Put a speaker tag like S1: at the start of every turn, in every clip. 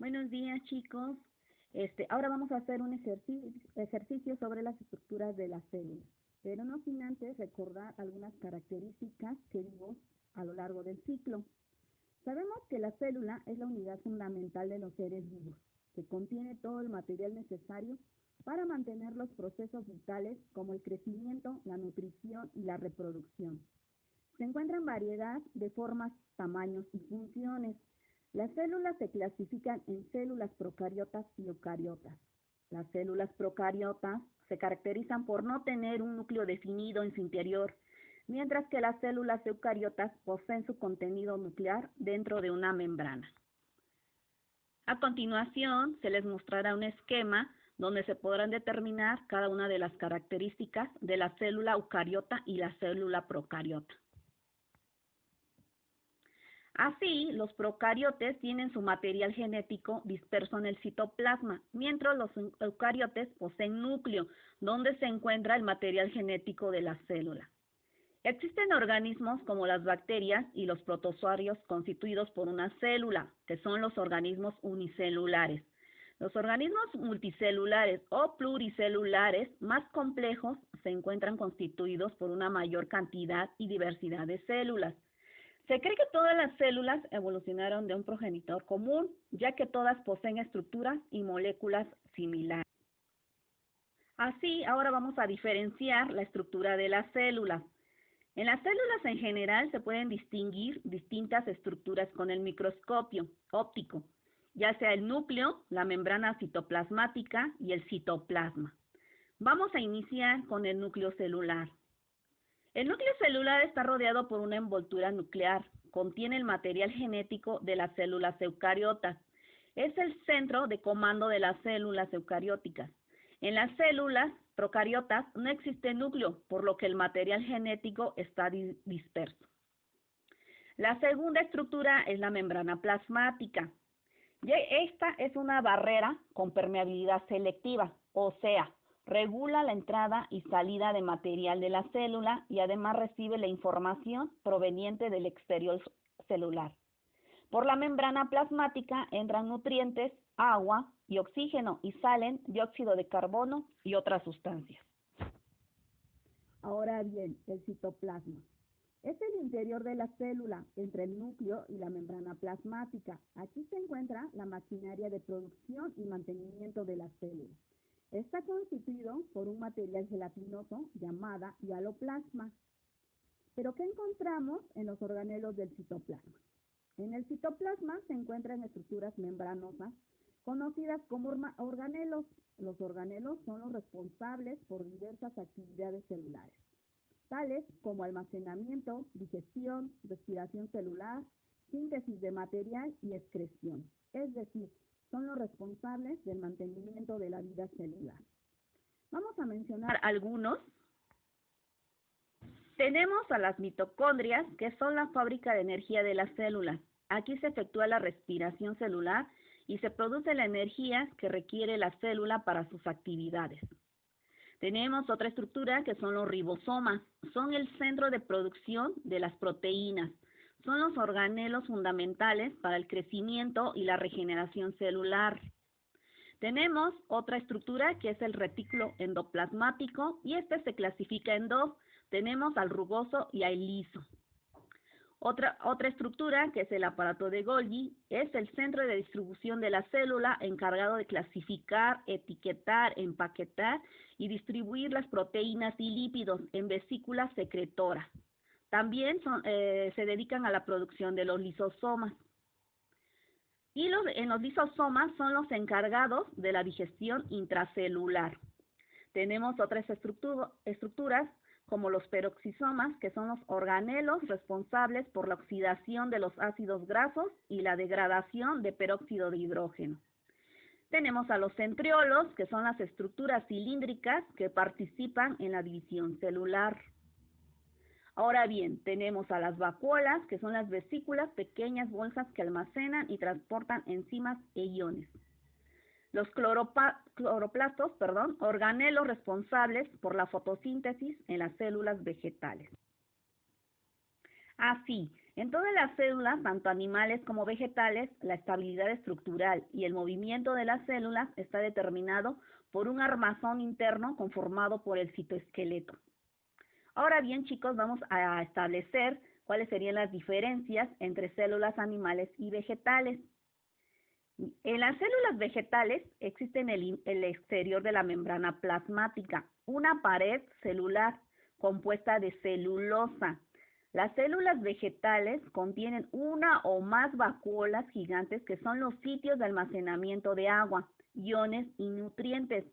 S1: Buenos días, chicos. Ahora vamos a hacer un ejercicio sobre las estructuras de las células, pero no sin antes recordar algunas características que vimos a lo largo del ciclo. Sabemos que la célula es la unidad fundamental de los seres vivos, que contiene todo el material necesario para mantener los procesos vitales como el crecimiento, la nutrición y la reproducción. Se encuentran variedad de formas, tamaños y funciones. Las células se clasifican en células procariotas y eucariotas. Las células procariotas se caracterizan por no tener un núcleo definido en su interior, mientras que las células eucariotas poseen su contenido nuclear dentro de una membrana. A continuación, se les mostrará un esquema donde se podrán determinar cada una de las características de la célula eucariota y la célula procariota. Así, los procariotes tienen su material genético disperso en el citoplasma, mientras los eucariotes poseen núcleo, donde se encuentra el material genético de la célula. Existen organismos como las bacterias y los protozoarios constituidos por una célula, que son los organismos unicelulares. Los organismos multicelulares o pluricelulares más complejos se encuentran constituidos por una mayor cantidad y diversidad de células. Se cree que todas las células evolucionaron de un progenitor común, ya que todas poseen estructuras y moléculas similares. Así, ahora vamos a diferenciar la estructura de las células. En las células en general se pueden distinguir distintas estructuras con el microscopio óptico, ya sea el núcleo, la membrana citoplasmática y el citoplasma. Vamos a iniciar con el núcleo celular. El núcleo celular está rodeado por una envoltura nuclear, contiene el material genético de las células eucariotas. Es el centro de comando de las células eucarióticas. En las células procariotas no existe núcleo, por lo que el material genético está disperso. La segunda estructura es la membrana plasmática. Esta es una barrera con permeabilidad selectiva, o sea, regula la entrada y salida de material de la célula y además recibe la información proveniente del exterior celular. Por la membrana plasmática entran nutrientes, agua y oxígeno y salen dióxido de carbono y otras sustancias. Ahora bien, el citoplasma. Es el interior de la célula, entre el núcleo y la membrana plasmática. Aquí se encuentra la maquinaria de producción y mantenimiento de la célula. Está constituido por un material gelatinoso llamada hialoplasma. ¿Pero qué encontramos en los organelos del citoplasma? En el citoplasma se encuentran estructuras membranosas conocidas como organelos. Los organelos son los responsables por diversas actividades celulares, tales como almacenamiento, digestión, respiración celular, síntesis de material y excreción. Es decir, son los responsables del mantenimiento de la vida celular. Vamos a mencionar algunos. Tenemos a las mitocondrias, que son la fábrica de energía de las células. Aquí se efectúa la respiración celular y se produce la energía que requiere la célula para sus actividades. Tenemos otra estructura que son los ribosomas. Son el centro de producción de las proteínas. Son los organelos fundamentales para el crecimiento y la regeneración celular. Tenemos otra estructura que es el retículo endoplasmático y este se clasifica en dos. Tenemos al rugoso y al liso. Otra estructura que es el aparato de Golgi es el centro de distribución de la célula encargado de clasificar, etiquetar, empaquetar y distribuir las proteínas y lípidos en vesículas secretoras. También se dedican a la producción de los lisosomas. Y en los lisosomas son los encargados de la digestión intracelular. Tenemos otras estructuras como los peroxisomas, que son los organelos responsables por la oxidación de los ácidos grasos y la degradación de peróxido de hidrógeno. Tenemos a los centriolos, que son las estructuras cilíndricas que participan en la división celular. Ahora bien, tenemos a las vacuolas, que son las vesículas, pequeñas bolsas que almacenan y transportan enzimas e iones. Los cloroplastos, organelos responsables por la fotosíntesis en las células vegetales. Así, En todas las células, tanto animales como vegetales, la estabilidad estructural y el movimiento de las células está determinado por un armazón interno conformado por el citoesqueleto. Ahora bien, chicos, vamos a establecer cuáles serían las diferencias entre células animales y vegetales. En las células vegetales existe en el exterior de la membrana plasmática una pared celular compuesta de celulosa. Las células vegetales contienen una o más vacuolas gigantes que son los sitios de almacenamiento de agua, iones y nutrientes.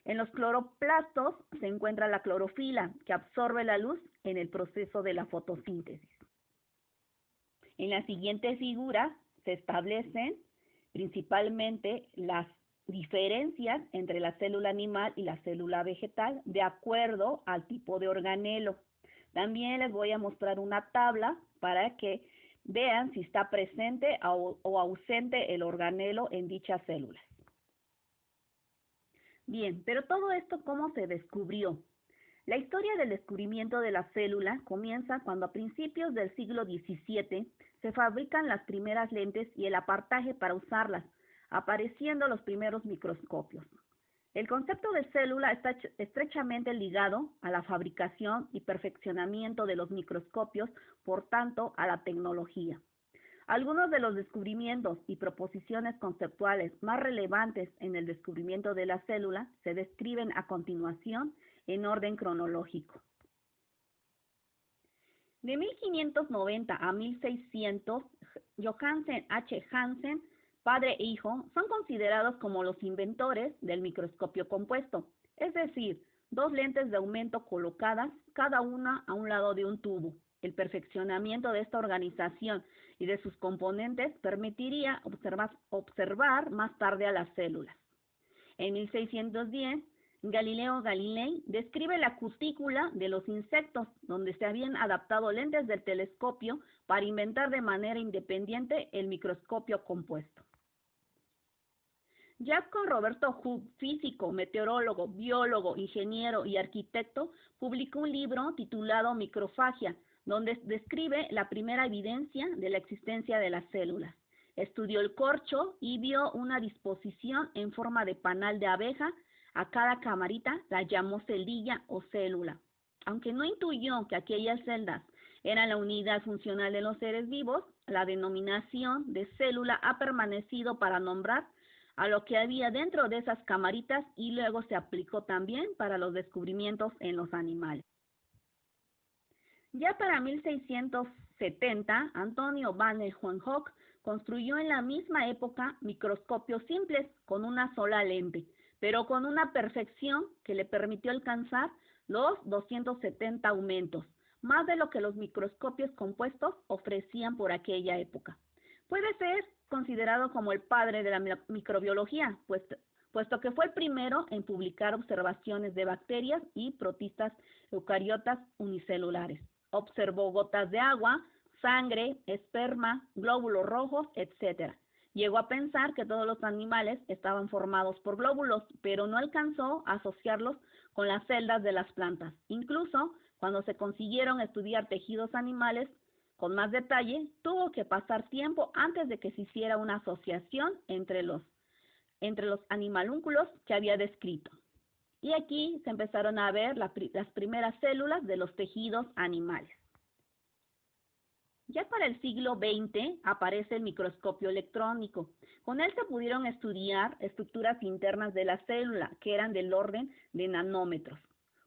S1: En los cloroplastos se encuentra la clorofila, que absorbe la luz en el proceso de la fotosíntesis. En la siguiente figura se establecen principalmente las diferencias entre la célula animal y la célula vegetal de acuerdo al tipo de organelo. También les voy a mostrar una tabla para que vean si está presente o ausente el organelo en dichas células. Bien, pero todo esto, ¿cómo se descubrió? La historia del descubrimiento de la célula comienza cuando a principios del siglo XVII se fabrican las primeras lentes y el apartaje para usarlas, apareciendo los primeros microscopios. El concepto de célula está estrechamente ligado a la fabricación y perfeccionamiento de los microscopios, por tanto, a la tecnología. Algunos de los descubrimientos y proposiciones conceptuales más relevantes en el descubrimiento de la célula se describen a continuación en orden cronológico. De 1590 a 1600, Johansen H. Hansen, padre e hijo, son considerados como los inventores del microscopio compuesto, es decir, dos lentes de aumento colocadas cada una a un lado de un tubo. El perfeccionamiento de esta organización y de sus componentes permitiría observar más tarde a las células. En 1610, Galileo Galilei describe la cutícula de los insectos, donde se habían adaptado lentes del telescopio para inventar de manera independiente el microscopio compuesto. Jacob Roberto Hooke, físico, meteorólogo, biólogo, ingeniero y arquitecto, publicó un libro titulado Microfagia, donde describe la primera evidencia de la existencia de las células. Estudió el corcho y vio una disposición en forma de panal de abeja. A cada camarita la llamó celdilla o célula. Aunque no intuyó que aquellas celdas eran la unidad funcional de los seres vivos, la denominación de célula ha permanecido para nombrar a lo que había dentro de esas camaritas y luego se aplicó también para los descubrimientos en los animales. Ya para 1670, Antonio van Leeuwenhoek construyó en la misma época microscopios simples con una sola lente, pero con una perfección que le permitió alcanzar los 270 aumentos, más de lo que los microscopios compuestos ofrecían por aquella época. Puede ser considerado como el padre de la microbiología, puesto que fue el primero en publicar observaciones de bacterias y protistas eucariotas unicelulares. Observó gotas de agua, sangre, esperma, glóbulos rojos, etc. Llegó a pensar que todos los animales estaban formados por glóbulos, pero no alcanzó a asociarlos con las celdas de las plantas. Incluso cuando se consiguieron estudiar tejidos animales con más detalle, tuvo que pasar tiempo antes de que se hiciera una asociación entre los animalúnculos que había descrito. Y aquí se empezaron a ver las primeras células de los tejidos animales. Ya para el siglo XX aparece el microscopio electrónico. Con él se pudieron estudiar estructuras internas de la célula, que eran del orden de nanómetros.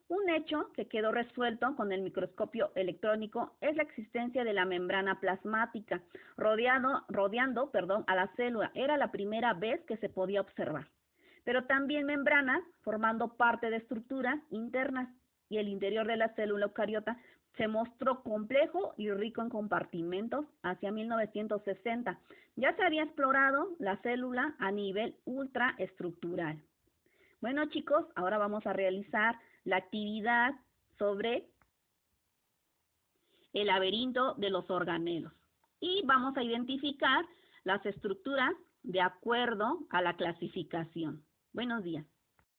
S1: Un hecho que quedó resuelto con el microscopio electrónico es la existencia de la membrana plasmática rodeando a la célula. Era la primera vez que se podía observar. Pero también membranas formando parte de estructuras internas, y el interior de la célula eucariota se mostró complejo y rico en compartimentos hacia 1960. Ya se había explorado la célula a nivel ultraestructural. Bueno, chicos, ahora vamos a realizar la actividad sobre el laberinto de los organelos. Y vamos a identificar las estructuras de acuerdo a la clasificación. Buenos días.